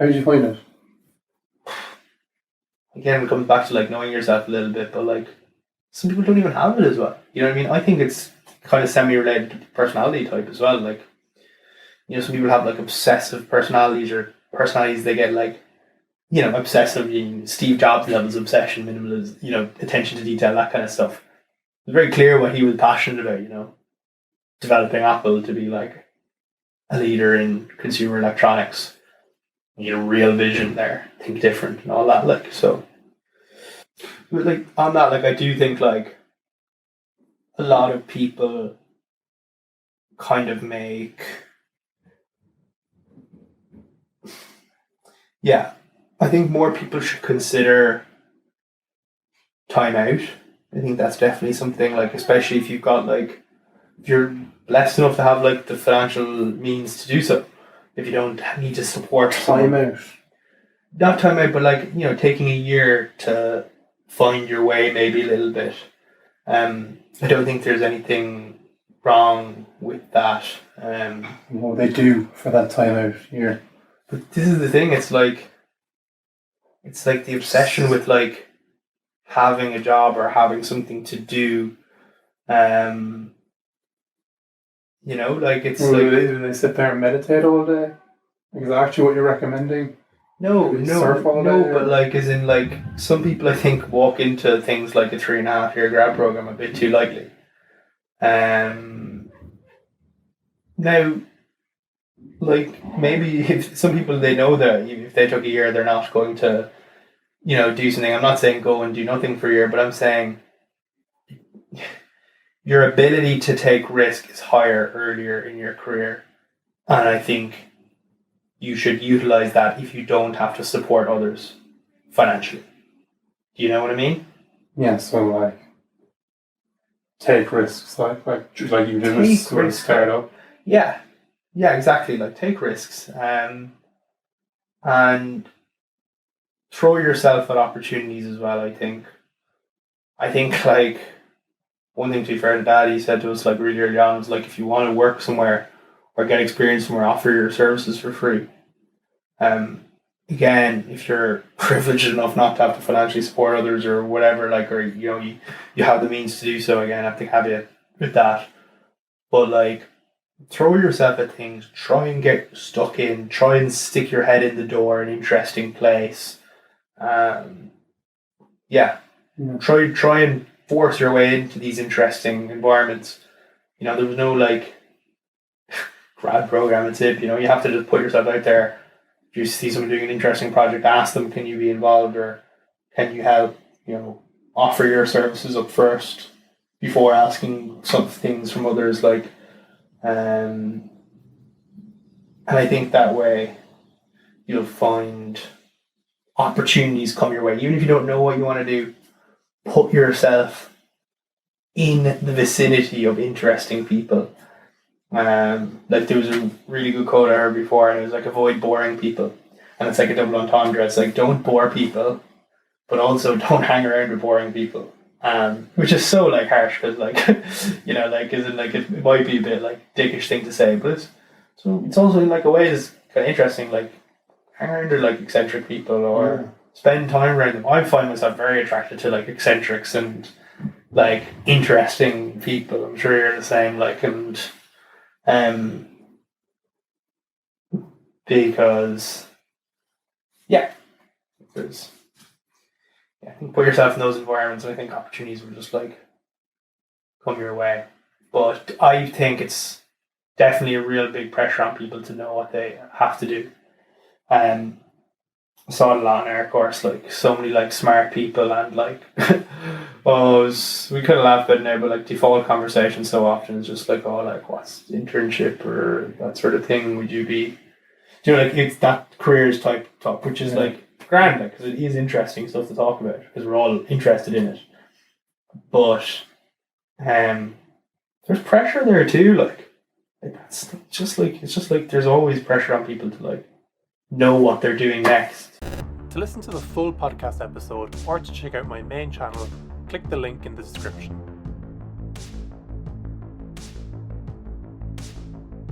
How did you find it? Again, it comes back to like knowing yourself a little bit, but like some people don't even have it as well. You know what I mean? I think it's kind of semi-related to personality type as well. Like, you know, some people have like obsessive personalities or personalities they get like, you know, obsessive, Steve Jobs levels obsession, minimalism, you know, attention to detail, that kind of stuff. It's very clear what he was passionate about, you know, developing Apple to be like a leader in consumer electronics. You know, real vision there, think different and all that. Like, so, but like on that, like I do think like a lot of people kind of make, yeah, I think more people should consider time out. I think that's definitely something like, especially if you've got like, if you're blessed enough to have like the financial means to do so, if you don't need to support Time out. not time out, but like, you know, taking a year to find your way maybe a little bit. I don't think there's anything wrong with that. What they do for that time out here. But this is the thing, it's like the obsession with like having a job or having something to do. You know, like it's Well, like do they sit there and meditate all day? Is that actually what you're recommending? no, Surf all day, but or- like as in like some people I think walk into things like a 3.5 year grad program a bit too lightly. Now, like maybe if some people they know that if they took a year they're not going to, you know, do something. I'm not saying go and do nothing for a year, but I'm saying your ability to take risk is higher earlier in your career, and I think you should utilize that if you don't have to support others financially. Do you know what I mean? Yeah, so like take risks, like you do Take with a risks. startup. Yeah, exactly. Like take risks, and throw yourself at opportunities as well. I think like one thing to be fair to Dad, he said to us like really early on was like if you want to work somewhere or get experience somewhere, offer your services for free. Again, if you're privileged enough not to have to financially support others or whatever, like, or you know, you have the means to do so. Again, I have to caveat with that. But like, throw yourself at things. Try and get stuck in. Try and stick your head in the door in an interesting place. Yeah. Try and force your way into these interesting environments. You know, there was no like grad program and tip. You know, you have to just put yourself out there. If you see someone doing an interesting project, ask them, can you be involved or can you help? You know, offer your services up first before asking some things from others. Like, and I think that way you'll find opportunities come your way. Even if you don't know what you want to do, put yourself in the vicinity of interesting people. Like there was a really good quote I heard before, and it was like avoid boring people, and it's like a double entendre. It's like don't bore people, but also don't hang around with boring people. Which is so like harsh because like you know like isn't like it might be a bit like dickish thing to say, but it's also in like a way it's kind of interesting. Like hang around with like eccentric people or spend time around them. I find myself very attracted to like eccentrics and like interesting people. I'm sure you're the same. Like because there's I think put yourself in those environments and I think opportunities will just like come your way. But I think it's definitely a real big pressure on people to know what they have to do. I saw it a lot in our course, like so many like smart people and like we could have laughed about it now, but like default conversation so often is just like, oh, like what's internship or that sort of thing would you be, do you know, like it's that careers type talk, which is like grand, like because it is interesting stuff to talk about because we're all interested in it, but there's pressure there too, like that's just like it's just like there's always pressure on people to like know what they're doing next. To listen to the full podcast episode or to check out my main channel, click the link in the description.